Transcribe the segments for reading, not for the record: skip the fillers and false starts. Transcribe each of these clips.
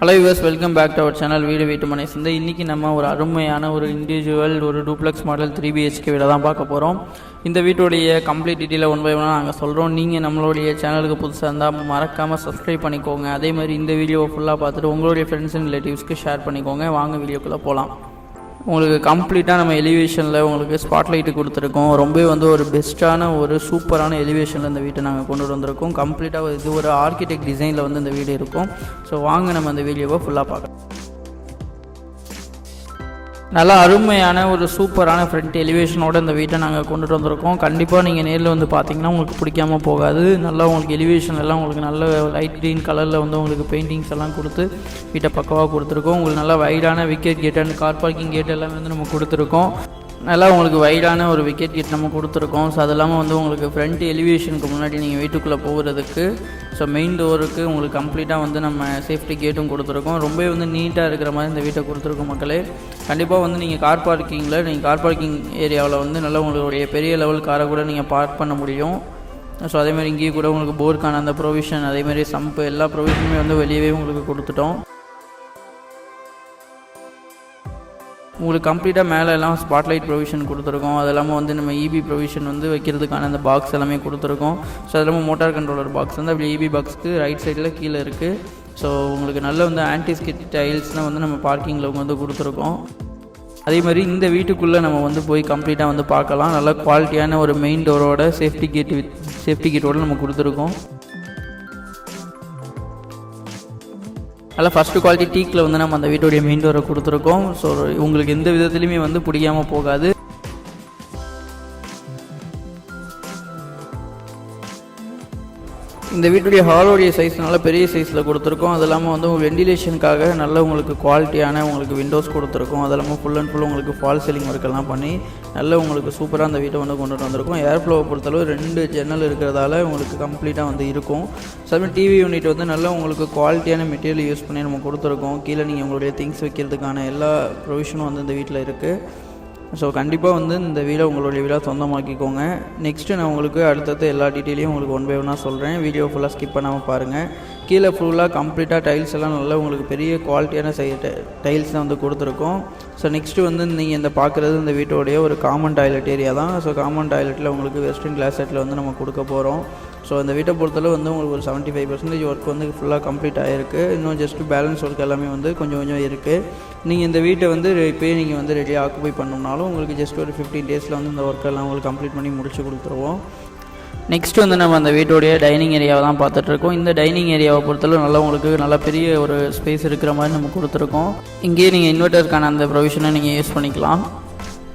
Hello viewers, welcome back to our channel வீடு வீட்டு மனை சிந்தை. இன்றைக்கி நம்ம ஒரு அருமையான ஒரு இண்டிவிஜுவல் ஒரு டூப்ளெக்ஸ் மாடல் 3BHK வீடை தான் பார்க்க போகிறோம். இந்த வீட்டுடைய கம்ப்ளீட் டீட்டெயிலை ஒன் பை ஒன்னாக நாங்கள் சொல்கிறோம். நீங்கள் நம்மளுடைய சேனலுக்கு புதுசாக இருந்தால் மறக்காமல் சப்ஸ்கிரைப் பண்ணிக்கோங்க. அதே மாதிரி இந்த வீடியோவை ஃபுல்லாக பார்த்துட்டு உங்களுடைய ஃப்ரெண்ட்ஸ் அண்ட் ரிலேட்டிவ்ஸ்க்கு ஷேர் பண்ணிக்கோங்க. வாங்க வீடியோக்குள்ளே போகலாம். உங்களுக்கு கம்ப்ளீட்டாக நம்ம எலிவேஷனில் உங்களுக்கு ஸ்பாட்லைட்டு கொடுத்துருக்கோம். ரொம்ப ஒரு பெஸ்ட்டான ஒரு சூப்பரான எலிவேஷனில் இந்த வீட்டை நாங்கள் கொண்டு வந்திருக்கோம். கம்ப்ளீட்டாக இது ஒரு ஆர்கிடெக்ட் டிசைனில் இந்த வீடு இருக்கும். ஸோ வாங்க நம்ம அந்த வீடியோவை ஃபுல்லாக பார்க்கலாம். நல்லா அருமையான ஒரு சூப்பரான ஃப்ரண்ட் எலிவேஷனோட இந்த வீட்டை நாங்கள் கொண்டுட்டு வந்திருக்கோம். கண்டிப்பாக நீங்கள் நேரில் பார்த்தீங்கன்னா உங்களுக்கு பிடிக்காமல் போகாது. நல்லா உங்களுக்கு எலிவேஷன் எல்லாம் உங்களுக்கு நல்ல லைட் க்ரீன் கலரில் உங்களுக்கு பெயிண்டிங்ஸ் எல்லாம் கொடுத்து வீட்டை பக்கவாக கொடுத்துருக்கோம். உங்களுக்கு நல்லா வைடான wicket gate and car parking gate எல்லாமே நம்ம கொடுத்துருக்கோம். நல்லா உங்களுக்கு வைடான ஒரு விக்கெட் கேட் நம்ம கொடுத்துருக்கோம். ஸோ அது இல்லாமல் உங்களுக்கு ஃப்ரண்ட் எலிவேஷனுக்கு முன்னாடி நீங்கள் வீட்டுக்குள்ளே போகிறதுக்கு ஸோ மெயின் டோருக்கு உங்களுக்கு கம்ப்ளீட்டாக நம்ம சேஃப்டி கேட்டும் கொடுத்துருக்கோம். ரொம்ப நீட்டாக இருக்கிற மாதிரி இந்த வீட்டை கொடுத்துருக்கோம் மக்களே. கண்டிப்பாக நீங்கள் கார் பார்க்கிங் ஏரியாவில் நல்லா உங்களுடைய பெரிய லெவல் காரை கூட நீங்கள் பார்க் பண்ண முடியும். ஸோ அதேமாதிரி இங்கேயே கூட உங்களுக்கு போர்க்கான அந்த ப்ரொவிஷன், அதேமாதிரி சம்பு எல்லா ப்ரொவிஷனுமே வெளியவே உங்களுக்கு கொடுத்துட்டோம். உங்களுக்கு கம்ப்ளீட்டாக மேலே எல்லாம் ஸ்பாட்லைட் ப்ரொவிஷன் கொடுத்துருக்கோம். அது இல்லாமல் நம்ம இபி ப்ரொவிஷன் வைக்கிறதுக்கான அந்த பாக்ஸ் எல்லாமே கொடுத்துருக்கோம். ஸோ அது இல்லாமல் மோட்டார் கண்ட்ரோலர் பாக்ஸ் அப்படி இபி பாக்ஸ்க்கு ரைட் சைடில் கீழே இருக்குது. ஸோ உங்களுக்கு நல்ல ஆன்டி ஸ்கிட் டைல்ஸ்னால் நம்ம பார்க்கிங்கில் கொடுத்துருக்கோம். அதே மாதிரி இந்த வீட்டுக்குள்ளே நம்ம போய் கம்ப்ளீட்டாக பார்க்கலாம். நல்ல குவாலிட்டியான ஒரு மெயின் டோரோட சேஃப்டி கேட்டோடு நம்ம கொடுத்துருக்கோம். அதில் ஃபஸ்ட்டு குவாலிட்டி டீக்கில் நம்ம அந்த வீட்டுடைய மெயின் டோரை கொடுத்துருக்கோம். ஸோ உங்களுக்கு எந்த விதத்துலையுமே பிடிக்காமல் போகாது. இந்த வீட்டுடைய ஹாலோடைய சைஸ் நல்ல பெரிய சைஸில் கொடுத்துருக்கோம். அது இல்லாமல் உங்களுக்கு வெண்டிலேஷனுக்காக நல்ல உங்களுக்கு குவாலிட்டியான உங்களுக்கு விண்டோஸ் கொடுத்துருக்கோம். அது இல்லாமல் ஃபுல் அண்ட் ஃபுல் உங்களுக்கு ஃபால் சீலிங் ஒர்க்கெல்லாம் பண்ணி நல்ல உங்களுக்கு சூப்பராக அந்த வீட்டை கொண்டுட்டு வந்திருக்கோம். ஏர் ஃப்ளோவை பொறுத்தளவு 2 ஜன்னல் இருக்கிறதால உங்களுக்கு கம்ப்ளீட்டாக இருக்கும். ஸோ அதுமாதிரி டிவி யூனிட் நல்ல உங்களுக்கு குவாலிட்டியான மெட்டீரியல் யூஸ் பண்ணி நம்ம கொடுத்துருக்கோம். கீழே நீங்கள் உங்களுடைய திங்ஸ் வைக்கிறதுக்கான எல்லா ப்ரொவிஷனும் இந்த வீட்டில் இருக்குது. ஸோ கண்டிப்பாக இந்த வீடை உங்களுடைய வீடாக சொந்தமாக்கிக்கோங்க. நெக்ஸ்ட்டு நான் உங்களுக்கு அடுத்தடுத்த எல்லா டீட்டெயிலையும் உங்களுக்கு ஒன் பை ஒன்னாக சொல்கிறேன். வீடியோ ஃபுல்லாக ஸ்கிப் பண்ணாமல் பாருங்கள். கீழே ஃபுல்லாக கம்ப்ளீட்டாக டைல்ஸ் எல்லாம் நல்லா உங்களுக்கு பெரிய குவாலிட்டியான டைல்ஸ் தான் கொடுத்துருக்கோம். ஸோ நெக்ஸ்ட்டு நீங்கள் இந்த பார்க்குறது இந்த வீட்டோடைய ஒரு காமன் டாய்லெட் ஏரியா தான். ஸோ காமன் டாய்லெட்டில் உங்களுக்கு வெஸ்டர்ன் கிளாஸ் செட்டில் நம்ம கொடுக்க போகிறோம். ஸோ இந்த வீட்டை பொறுத்தளவு உங்களுக்கு ஒரு 75% ஒர்க் ஃபுல்லாக கம்ப்ளீட் ஆகிருக்கு. இன்னும் ஜஸ்ட்டு பேலன்ஸ் ஒர்க் எல்லாமே கொஞ்சம் இருக்குது. நீங்கள் இந்த வீட்டை இப்போயே நீங்கள் ரெடியாக ஆக்குபை பண்ணோம்னாலும் உங்களுக்கு ஜஸ்ட் ஒரு 15 டேஸில் இந்த ஒர்க்கெல்லாம் உங்களுக்கு கம்ப்ளீட் பண்ணி முடிச்சு கொடுத்துருவோம். நெக்ஸ்ட் நம்ம அந்த வீட்டோடைய டைனிங் ஏரியாவை தான் பார்த்துட்ருக்கோம். இந்த டைனிங் ஏரியாவை பொறுத்தளவு நல்லா உங்களுக்கு நல்லா பெரிய ஒரு ஸ்பேஸ் இருக்கிற மாதிரி நம்ம கொடுத்துருக்கோம். இங்கேயே நீங்கள் இன்வெர்ட்டருக்கான அந்த ப்ரொவிஷனை நீங்கள் யூஸ் பண்ணிக்கலாம்.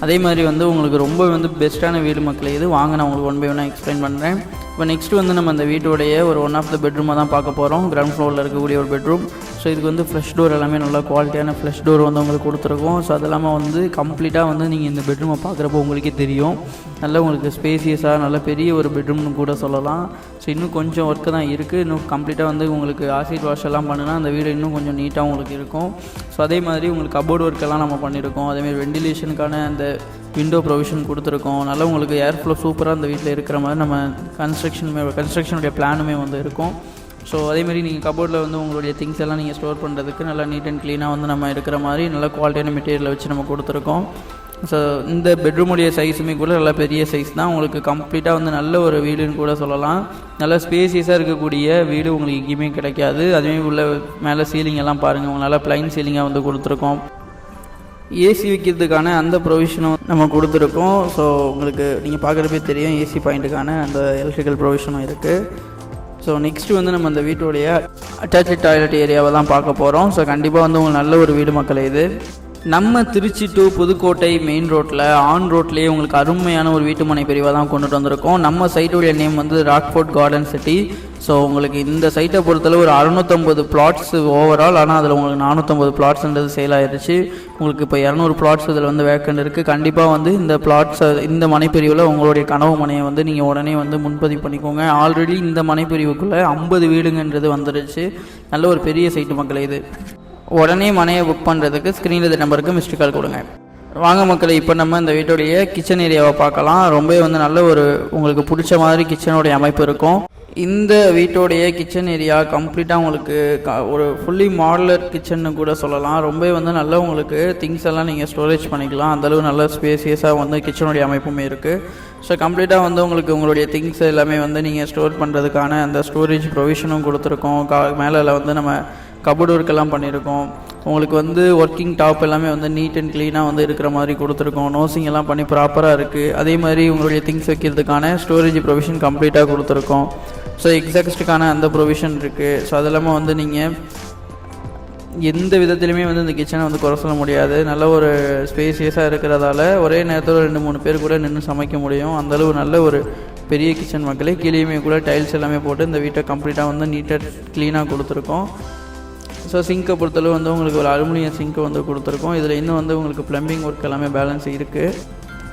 அதே மாதிரி உங்களுக்கு ரொம்ப பெஸ்ட்டான வீடு மக்கள் இது. வாங்க நான் உங்களுக்கு ஒன் பை ஒன்னாக எக்ஸ்பிளைன் பண்ணுறேன். இப்போ நெக்ஸ்ட்டு நம்ம அந்த வீட்டோடைய ஒரு ஒன் ஆஃப் த பெட்ரூமாக தான் பார்க்க போகிறோம். கிரவுண்ட் ஃப்ளோரில் இருக்கக்கூடிய ஒரு பெட்ரூம். ஸோ இதுக்கு ஃப்ளஷ் டோர் எல்லாமே நல்லா குவாலிட்டியான ஃப்ளஷ் டோர் உங்களுக்கு கொடுத்துருக்கோம். ஸோ அது இல்லாமல் கம்ப்ளீட்டாக நீங்கள் இந்த பெட்ரூமை பார்க்குறப்போ உங்களுக்கே தெரியும். நல்ல உங்களுக்கு ஸ்பேசியஸாக நல்ல பெரிய ஒரு பெட்ரூம்னு கூட சொல்லலாம். ஸோ இன்னும் கொஞ்சம் ஒர்க்கு தான் இருக்குது. இன்னும் கம்ப்ளீட்டாக உங்களுக்கு ஆசிட் வாஷ் எல்லாம் பண்ணுனா அந்த வீடு இன்னும் கொஞ்சம் நீட்டாக உங்களுக்கு இருக்கும். ஸோ அதே மாதிரி உங்களுக்கு கபோர்டு ஒர்க்கெல்லாம் நம்ம பண்ணியிருக்கோம். அதேமாதிரி வெண்டிலேஷனுக்கான அந்த விண்டோ ப்ரொவிஷன் கொடுத்துருக்கோம். நல்லா உங்களுக்கு ஏர் ஃப்ளோ சூப்பராக அந்த வீட்டில் இருக்கிற மாதிரி நம்ம கன்ஸ்ட்ரக்ஷனுடைய பிளானுமே இருக்கும். ஸோ அதேமாதிரி நீங்கள் கபோர்டில் உங்களுடைய திங்ஸ் எல்லாம் நீங்கள் ஸ்டோர் பண்ணுறதுக்கு நல்லா நீட் அண்ட் க்ளீனாக நம்ம இருக்கிற மாதிரி நல்லா குவாலிட்டியான மெட்டீரியலை வச்சு நம்ம கொடுத்துருக்கோம். ஸோ இந்த பெட்ரூமுடைய சைஸுமே கூட நல்லா பெரிய சைஸ் தான். உங்களுக்கு கம்ப்ளீட்டாக நல்ல ஒரு வீடுன்னு கூட சொல்லலாம். நல்லா ஸ்பேசியஸாக இருக்கக்கூடிய வீடு உங்களுக்கு எங்கேயுமே கிடைக்காது. அதுவே உள்ள மேலே சீலிங் எல்லாம் பாருங்கள், உங்களுக்கு நல்லா ப்ளைன் சீலிங்காக கொடுத்துருக்கோம். ஏசி வைக்கிறதுக்கான அந்த ப்ரொவிஷனும் நம்ம கொடுத்துருக்கோம். ஸோ உங்களுக்கு நீங்கள் பார்க்குறப்பே தெரியும் ஏசி பாயிண்ட்டுக்கான அந்த எலக்ட்ரிக்கல் ப்ரொவிஷனும் இருக்குது. ஸோ நெக்ஸ்ட்டு நம்ம அந்த வீட்டுடைய அட்டாச்சு டாய்லெட் ஏரியாவை தான் பார்க்க போகிறோம். ஸோ கண்டிப்பாக உங்களுக்கு நல்ல ஒரு வீடு மக்களே இது. நம்ம திருச்சி டு புதுக்கோட்டை மெயின் ரோட்டில் ஆன் ரோட்லேயே உங்களுக்கு அருமையான ஒரு வீட்டு மனை பிரிவாக தான் கொண்டுட்டு வந்திருக்கோம். நம்ம சைட்டுடைய name Rockfort garden city. So உங்களுக்கு இந்த சைட்டை பொறுத்தளவு ஒரு 650 பிளாட்ஸ் ஓவரால். ஆனால் அதில் உங்களுக்கு 450 பிளாட்ஸ்ன்றது சேல் ஆகிடுச்சு. உங்களுக்கு இப்போ 200 பிளாட்ஸ் இதில் வேக்கண்ட் இருக்குது. கண்டிப்பாக இந்த பிளாட்ஸை இந்த மனைப்பிரிவில் உங்களுடைய கனவு மனையை நீங்கள் உடனே முன்பதிவு பண்ணிக்கோங்க. ஆல்ரெடி இந்த மனைப்பிரிவுக்குள்ளே 50 வீடுங்கன்றது வந்துடுச்சு. நல்ல ஒரு பெரிய சைட்டு மக்களே இது. உடனே மனையை புக் பண்ணுறதுக்கு ஸ்க்ரீனில் இந்த நம்பருக்கு மிஸ்டு கால் கொடுங்க. வாங்க மக்களை, இப்போ நம்ம இந்த வீட்டுடைய கிச்சன் ஏரியாவை பார்க்கலாம். ரொம்ப நல்ல ஒரு உங்களுக்கு பிடிச்ச மாதிரி கிச்சனுடைய அமைப்பு இருக்கும். இந்த வீட்டோடைய கிச்சன் ஏரியா கம்ப்ளீட்டாக உங்களுக்கு ஒரு ஃபுல்லி மாடுலர் கிச்சன்னு கூட சொல்லலாம். ரொம்ப வந்து நல்லா உங்களுக்கு திங்ஸ் எல்லாம் நீங்கள் ஸ்டோரேஜ் பண்ணிக்கலாம். அந்தளவு நல்ல ஸ்பேசியஸாக வந்து கிச்சனுடைய அமைப்புமே இருக்குது. ஸோ கம்ப்ளீட்டாக வந்து உங்களுக்கு உங்களுடைய திங்ஸ் எல்லாமே வந்து நீங்கள் ஸ்டோர் பண்ணுறதுக்கான அந்த ஸ்டோரேஜ் ப்ரொவிஷனும் கொடுத்துருக்கோம். மேலே வந்து நம்ம கபோர்டு ஒர்க்கெல்லாம் பண்ணியிருக்கோம். உங்களுக்கு வந்து ஒர்க்கிங் டாப் எல்லாமே வந்து நீட் அண்ட் க்ளீனாக வந்து இருக்கிற மாதிரி கொடுத்துருக்கோம். நோசிங் எல்லாம் பண்ணி ப்ராப்பராக இருக்குது. அதே மாதிரி உங்களுடைய திங்ஸ் வைக்கிறதுக்கான ஸ்டோரேஜ் ப்ரொவிஷன் கம்ப்ளீட்டாக கொடுத்துருக்கோம். ஸோ எக்ஸாக்ஸ்டுக்கான அந்த ப்ரொவிஷன் இருக்குது. ஸோ அது இல்லாமல் வந்து நீங்கள் எந்த விதத்துலையுமே வந்து இந்த கிச்சனை வந்து குறை சொல்ல முடியாது. நல்ல ஒரு ஸ்பேசியஸாக இருக்கிறதால ஒரே நேரத்தில் 2-3 பேர் கூட நின்று சமைக்க முடியும். அந்தளவு நல்ல ஒரு பெரிய கிச்சன் மக்களே. கீழேயுமே கூட டைல்ஸ் எல்லாமே போட்டு இந்த வீட்டை கம்ப்ளீட்டாக வந்து நீட்டாக க்ளீனாக கொடுத்துருக்கோம். ஸோ சிங்கை பொறுத்தளவு வந்து உங்களுக்கு ஒரு அலுமினியம் சிங்க்கு வந்து கொடுத்துருக்கோம். இதில் இன்னும் வந்து உங்களுக்கு ப்ளம்பிங் ஒர்க் எல்லாமே பேலன்ஸ் இருக்குது.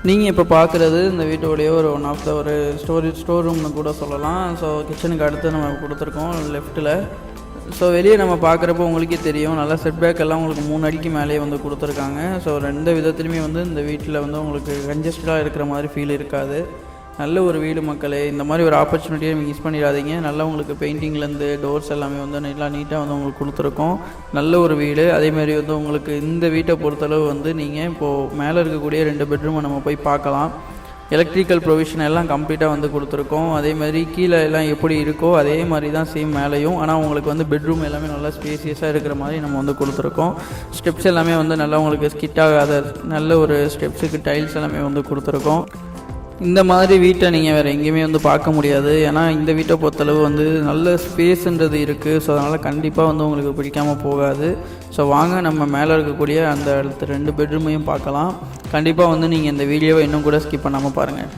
நீங்கள் இப்போ பார்க்குறது இந்த வீட்டோடைய ஒன் ஆஃப் த ஒரு ஸ்டோர் ரூம்னு கூட சொல்லலாம். ஸோ கிச்சனுக்கு அடுத்து நம்ம கொடுத்துருக்கோம் லெஃப்ட்டில். ஸோ வெளியே நம்ம பார்க்குறப்போ உங்களுக்கே தெரியும், நல்லா செட்பேக் எல்லாம் உங்களுக்கு 3 அடிக்கு மேலே வந்து கொடுத்துருக்காங்க. ஸோ 2 விதத்துலையுமே வந்து இந்த வீட்டில் வந்து உங்களுக்கு கன்ஜஸ்டடாக இருக்கிற மாதிரி ஃபீல் இருக்காது. நல்ல ஒரு வீடு மக்களே. இந்த மாதிரி ஒரு ஆப்பர்ச்சுனிட்டியை மிஸ் பண்ணிடாதீங்க. நல்லா உங்களுக்கு பெயிண்டிங்லேருந்து டோர்ஸ் எல்லாமே வந்து நல்லா நீட்டாக வந்து உங்களுக்கு கொடுத்துருக்கோம். நல்ல ஒரு வீடு. அதேமாதிரி வந்து உங்களுக்கு இந்த வீட்டை பொறுத்தளவு வந்து நீங்கள் இப்போது மேலே இருக்கக்கூடிய 2 பெட்ரூமை நம்ம போய் பார்க்கலாம். எலக்ட்ரிக்கல் ப்ரொவிஷன் எல்லாம் கம்ப்ளீட்டாக வந்து கொடுத்துருக்கோம். அதேமாதிரி கீழே எல்லாம் எப்படி இருக்கோ அதே மாதிரி தான் சேம் மேலேயும். ஆனால் உங்களுக்கு வந்து பெட்ரூம் எல்லாமே நல்லா ஸ்பேசியஸாக இருக்கிற மாதிரி நம்ம வந்து கொடுத்துருக்கோம். ஸ்டெப்ஸ் எல்லாமே வந்து நல்லா உங்களுக்கு ஸ்கிட் ஆகாத நல்ல ஒரு ஸ்டெப்ஸுக்கு டைல்ஸ் எல்லாமே வந்து கொடுத்துருக்கோம். இந்த மாதிரி வீட்டை நீங்கள் வேறு எங்கேயுமே வந்து பார்க்க முடியாது. ஏன்னா இந்த வீட்டை பொறுத்தளவு வந்து நல்ல ஸ்பேஸுன்றது இருக்குது. ஸோ அதனால் கண்டிப்பாக வந்து உங்களுக்கு பிடிக்காமல் போகாது. ஸோ வாங்க நம்ம மேலே இருக்கக்கூடிய அந்த அடுத்த 2 பெட்ரூமையும் பார்க்கலாம். கண்டிப்பாக வந்து நீங்கள் இந்த வீடியோவை இன்னும் கூட ஸ்கிப் பண்ணாமல் பாருங்கள்.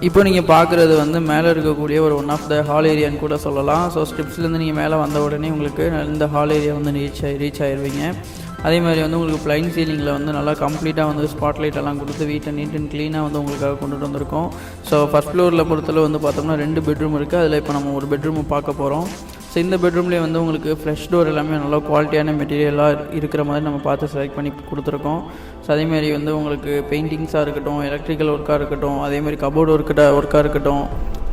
இப்போ நீங்கள் பார்க்குறது வந்து மேலே இருக்கக்கூடிய ஒன் ஆஃப் த ஹால் ஏரியான்னு கூட சொல்லலாம். ஸோ ஸ்டெப்ஸ்லேருந்து நீங்கள் மேலே வந்த உடனே உங்களுக்கு இந்த ஹால் ஏரியா வந்து ரீச் ஆயிடுவீங்க. அதே மாதிரி வந்து உங்களுக்கு ப்ளைன் சீலிங்கில் வந்து நல்லா கம்ப்ளீட்டாக வந்து ஸ்பாட்லைட் எல்லாம் கொடுத்து வீட்டை நீட் அண்ட் க்ளீனாக வந்து உங்களுக்காக கொண்டுட்டு வந்திருக்கோம். ஸோ ஃபஸ்ட் ஃப்ளோரில் பொறுத்தளவு வந்து பார்த்தோம்னா 2 பெட்ரூம் இருக்குது. அதில் இப்போ நம்ம ஒரு பெட்ரூமை பார்க்க போகிறோம். ஸோ இந்த பெட்ரூம்லேயே வந்து உங்களுக்கு ஃப்ரெஷ் டோர் எல்லாமே நல்லா குவாலிட்டியான மெட்டீரியலாக இருக்கிற மாதிரி நம்ம பார்த்து செலக்ட் பண்ணி கொடுத்துருக்கோம். ஸோ அதேமாதிரி வந்து உங்களுக்கு பெயிண்டிங்ஸாக இருக்கட்டும், எலக்ட்ரிக்கல் ஒர்க்காக இருக்கட்டும், அதேமாதிரி கபோர்டு ஒர்க்காக இருக்கட்டும்,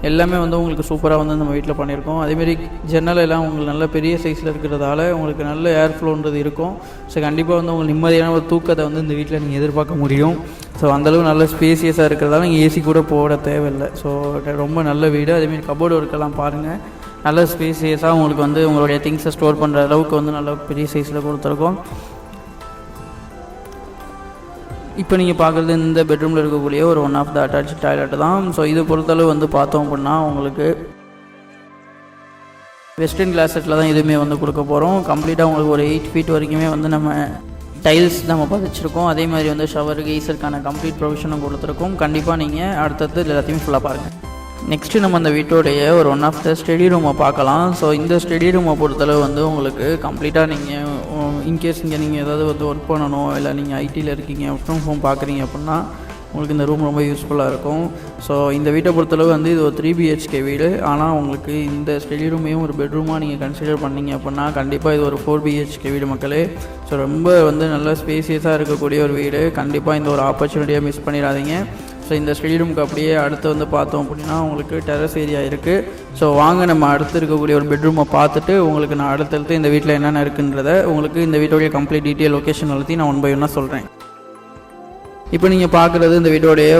எல்லாமே வந்து உங்களுக்கு சூப்பராக வந்து நம்ம வீட்டில் பண்ணியிருக்கோம். அதேமாரி ஜன்னல் எல்லாம் உங்களுக்கு நல்ல பெரிய சைஸில் இருக்கிறதால உங்களுக்கு நல்ல ஏர் ஃப்ளோன்றது இருக்கும். ஸோ கண்டிப்பாக வந்து உங்களுக்கு நிம்மதியான ஒரு தூக்கத்தை வந்து இந்த வீட்டில் நீங்கள் எதிர்பார்க்க முடியும். ஸோ அந்தளவு நல்ல ஸ்பேசியஸாக இருக்கிறதால நீங்கள் ஏசி கூட போட தேவையில்லை. ஸோ ரொம்ப நல்ல வீடு. அதேமாரி கபோர்டு ஒர்க்கெல்லாம் பாருங்கள், நல்ல ஸ்பேசியஸாக உங்களுக்கு வந்து உங்களுடைய திங்ஸை ஸ்டோர் பண்ணுற அளவுக்கு வந்து நல்ல பெரிய சைஸில் கொடுத்துருக்கோம். இப்போ நீங்கள் பார்க்குறது இந்த பெட்ரூமில் இருக்கக்கூடிய one of the attach toilet தான். ஸோ இது பொறுத்தளவு வந்து பார்த்தோம் அப்படின்னா உங்களுக்கு வெஸ்டர்ன் கிளாஸெட்டில் தான் இதுவுமே வந்து கொடுக்க போகிறோம். கம்ப்ளீட்டாக உங்களுக்கு ஒரு 8 ஃபீட் வரைக்குமே வந்து நம்ம டைல்ஸ் நம்ம பதிச்சிருக்கோம். அதே மாதிரி வந்து ஷவர் கீசருக்கான கம்ப்ளீட் ப்ரொவிஷனும் கொடுத்துருக்கோம். கண்டிப்பாக நீங்கள் அடுத்தது எல்லாத்தையுமே ஃபுல்லாக பாருங்கள். நெக்ஸ்ட்டு நம்ம அந்த வீட்டோடைய ஒன் ஆஃப் த ஸ்டடி ரூமை பார்க்கலாம். ஸோ இந்த ஸ்டடி ரூமை பொறுத்தளவு வந்து உங்களுக்கு கம்ப்ளீட்டாக நீங்கள் இன்கேஸ் இங்கே நீங்கள் ஏதாவது வந்து ஒர்க் பண்ணணும், இல்லை நீங்கள் ஐடியில் இருக்கீங்க, ஒர்க் ஃப்ரம் ஹோம் பார்க்குறீங்க அப்படின்னா உங்களுக்கு இந்த ரூம் ரொம்ப யூஸ்ஃபுல்லாக இருக்கும். ஸோ இந்த வீட்டை பொறுத்தளவு வந்து இது ஒரு 3 BHK வீடு. ஆனால் உங்களுக்கு இந்த ஸ்டடி ரூமையும் ஒரு பெட்ரூமாக நீங்கள் கன்சிடர் பண்ணிங்க அப்படின்னா கண்டிப்பாக இது ஒரு 4 BHK வீடு மக்களே. ஸோ ரொம்ப வந்து நல்ல ஸ்பேசியஸாக இருக்கக்கூடிய ஒரு வீடு. கண்டிப்பாக இந்த ஒரு ஆப்பர்ச்சுனிட்டியை மிஸ் பண்ணிடாதீங்க. ஸோ இந்த ஸ்டடி ரூமுக்கு அப்படியே அடுத்து வந்து பார்த்தோம் அப்படின்னா உங்களுக்கு டெரஸ் ஏரியா இருக்குது. ஸோ வாங்க நம்ம அடுத்து இருக்கக்கூடிய ஒரு பெட்ரூமை பார்த்துட்டு உங்களுக்கு நான் அடுத்தடுத்து இந்த வீட்டில் என்னென்ன இருக்குன்றதை உங்களுக்கு இந்த வீட்டோடைய கம்ப்ளீட் டீட்டெயில் லொக்கேஷன் எல்லாத்தையும் நான் 1 by 1 சொல்கிறேன். இப்போ நீங்கள் பார்க்குறது இந்த வீட்டோடைய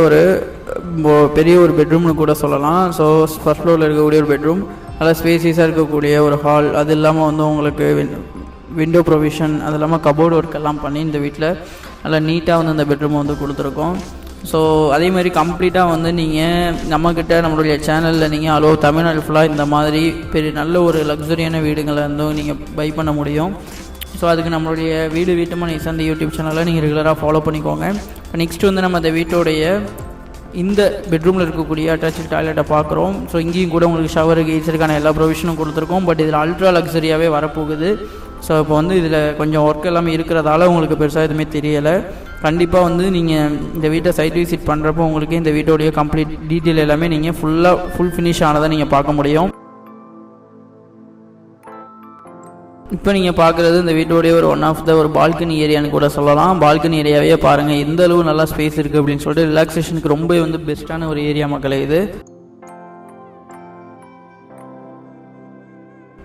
பெரிய ஒரு பெட்ரூம்னு கூட சொல்லலாம். ஸோ ஃபர்ஸ்ட் ஃப்ளோரில் இருக்கக்கூடிய ஒரு பெட்ரூம், நல்லா ஸ்பேசியஸாக இருக்கக்கூடிய ஒரு ஹால், அது இல்லாமல் வந்து உங்களுக்கு விண்டோ ப்ரொவிஷன், அது இல்லாமல் கபோர்டு ஒர்க் எல்லாம் பண்ணி இந்த வீட்டில் நல்லா நீட்டாக வந்து இந்த பெட்ரூமை வந்து கொடுத்துருக்கோம். ஸோ அதே மாதிரி கம்ப்ளீட்டாக வந்து நீங்கள் நம்மளுடைய சேனலில் நீங்கள் அலோ தமிழ்நாடு ஃபுல்லாக இந்த மாதிரி நல்ல ஒரு லக்ஸரியான வீடுங்களை வந்து நீங்கள் பை பண்ண முடியும். ஸோ அதுக்கு நம்மளுடைய வீட்டுமனை இந்த யூடியூப் சேனலை நீங்கள் ரெகுலராக ஃபாலோ பண்ணிக்கோங்க. இப்போ நெக்ஸ்ட் வந்து நம்ம அந்த வீட்டோடைய இந்த பெட்ரூமில் இருக்கக்கூடிய அட்டாச்சு டாய்லெட்டை பார்க்குறோம். ஸோ இங்கேயும் கூட உங்களுக்கு ஷவர் கீச்சருக்கான எல்லா ப்ரொவிஷனும் கொடுத்துருக்கோம். பட் இதில் அல்ட்ரா லக்ஸரியாகவே வரப்போகுது. ஸோ இப்போ வந்து இதில் கொஞ்சம் ஒர்க் எல்லாமே இருக்கிறதால உங்களுக்கு பெருசாக எதுவுமே தெரியலை. கண்டிப்பாக வந்து நீங்கள் இந்த வீட்டை சைட் விசிட் பண்ணுறப்போ உங்களுக்கு இந்த வீட்டோடைய கம்ப்ளீட் டீட்டெயில் எல்லாமே நீங்கள் ஃபுல் ஃபினிஷ் ஆனதை நீங்கள் பார்க்க முடியும். இப்போ நீங்கள் பார்க்குறது இந்த வீட்டோடைய ஒன் ஆஃப் த பால்கனி ஏரியான்னு கூட சொல்லலாம். பால்கனி ஏரியாவே பாருங்கள் எந்த அளவு நல்லா ஸ்பேஸ் இருக்குது அப்படின்னு சொல்லிட்டு ரிலாக்ஸேஷனுக்கு ரொம்ப வந்து பெஸ்ட்டான ஒரு ஏரியா மக்களே இது.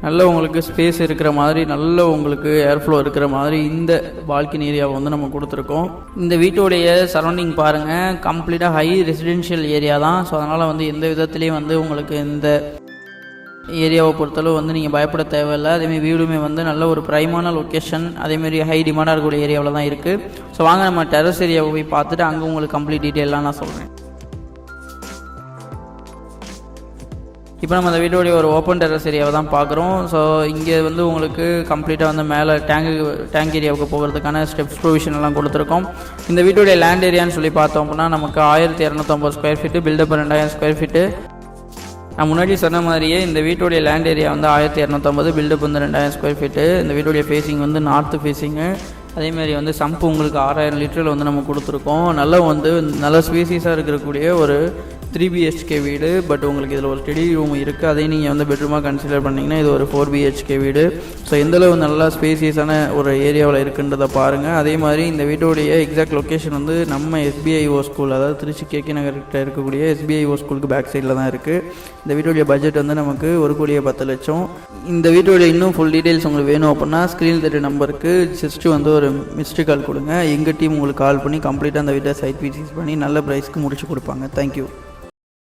நல்ல உங்களுக்கு ஸ்பேஸ் இருக்கிற மாதிரி, நல்ல உங்களுக்கு ஏர் ஃப்ளோ இருக்கிற மாதிரி இந்த பால்கனி ஏரியாவை வந்து நம்ம கொடுத்துருக்கோம். இந்த வீட்டோடைய சரௌண்டிங் பாருங்கள், கம்ப்ளீட்டாக ஹை ரெசிடென்ஷியல் ஏரியா தான். ஸோ அதனால் வந்து எந்த விதத்துலேயும் வந்து உங்களுக்கு இந்த ஏரியாவை பொறுத்தளவு வந்து நீங்கள் பயப்பட தேவையில்லை. அதேமாதிரி வீடுமே வந்து நல்ல ஒரு ப்ரைமான லொக்கேஷன், அதேமாதிரி ஹை டிமாண்டாக இருக்கக்கூடிய ஏரியாவில் தான் இருக்குது. ஸோ வாங்க நம்ம டெரஸ் ஏரியாவை போய் பார்த்துட்டு அங்கே உங்களுக்கு கம்ப்ளீட் டீட்டெயிலாம் நான் சொல்கிறேன். இப்போ நம்ம அந்த வீட்டோடைய ஒரு ஓப்பன் டெரஸ் ஏரியாவை தான் பார்க்குறோம். ஸோ இங்கே வந்து உங்களுக்கு கம்ப்ளீட்டாக வந்து மேலே டேங்க் ஏரியாவுக்கு போகிறதுக்கான ஸ்டெப்ஸ் ப்ரொவிஷன் எல்லாம் கொடுத்துருக்கோம். இந்த வீட்டோடைய லேண்ட் ஏரியான்னு சொல்லி பார்த்தோம் அப்படின்னா நமக்கு 1250 square feet, built up 2000 square feet. நான் முன்னாடி சொன்ன மாதிரியே இந்த வீட்டோடைய லேண்ட் ஏரியா வந்து 1250, பில்டப் வந்து 2000 ஸ்கொயர் ஃபீட்டு. இந்த வீட்டோடைய ஃபேஸிங் வந்து நார்த்து ஃபேஸிங்கு. அதேமாதிரி வந்து சம்பு உங்களுக்கு 6000 லிட்டரில் வந்து நம்ம கொடுத்துருக்கோம். நல்ல ஸ்பேசியஸாக இருக்கக்கூடிய ஒரு 3 BHK வீடு. பட் உங்களுக்கு இதில் ஒரு ஸ்டடி ரூம் இருக்குது, அதையும் நீங்கள் வந்து பெட்ரூமாக கன்சிடர் பண்ணிங்கன்னா இது ஒரு 4 BHK வீடு. ஸோ எந்தளவு நல்லா ஸ்பேசியஸான ஒரு ஏரியாவில் இருக்குன்றதை பாருங்கள். அதே மாதிரி இந்த வீட்டோடைய எக்ஸாக்ட் லொக்கேஷன் வந்து நம்ம SBIO ஸ்கூல், அதாவது திருச்சி KK நகர்கிட்ட இருக்கக்கூடிய SBIO ஸ்கூலுக்கு பேக் சைடில் தான் இருக்குது. இந்த வீட்டோடைய பட்ஜெட் வந்து நமக்கு 1,10,00,000. இந்த வீட்டோடைய இன்னும் ஃபுல் டீட்டெயில்ஸ் உங்களுக்கு வேணும் அப்படின்னா ஸ்க்ரீனில் தெரிய நம்பருக்கு ஜஸ்ட்டு வந்து ஒரு மிஸ்டு கால் கொடுங்க. எங்கள் டீம் உங்களுக்கு கால் பண்ணி கம்ப்ளீட்டாக அந்த வீட்டை சைட் விசிட் பண்ணி நல்ல ப்ரைஸ்க்கு முடிச்சு கொடுப்பாங்க. தேங்க்யூ.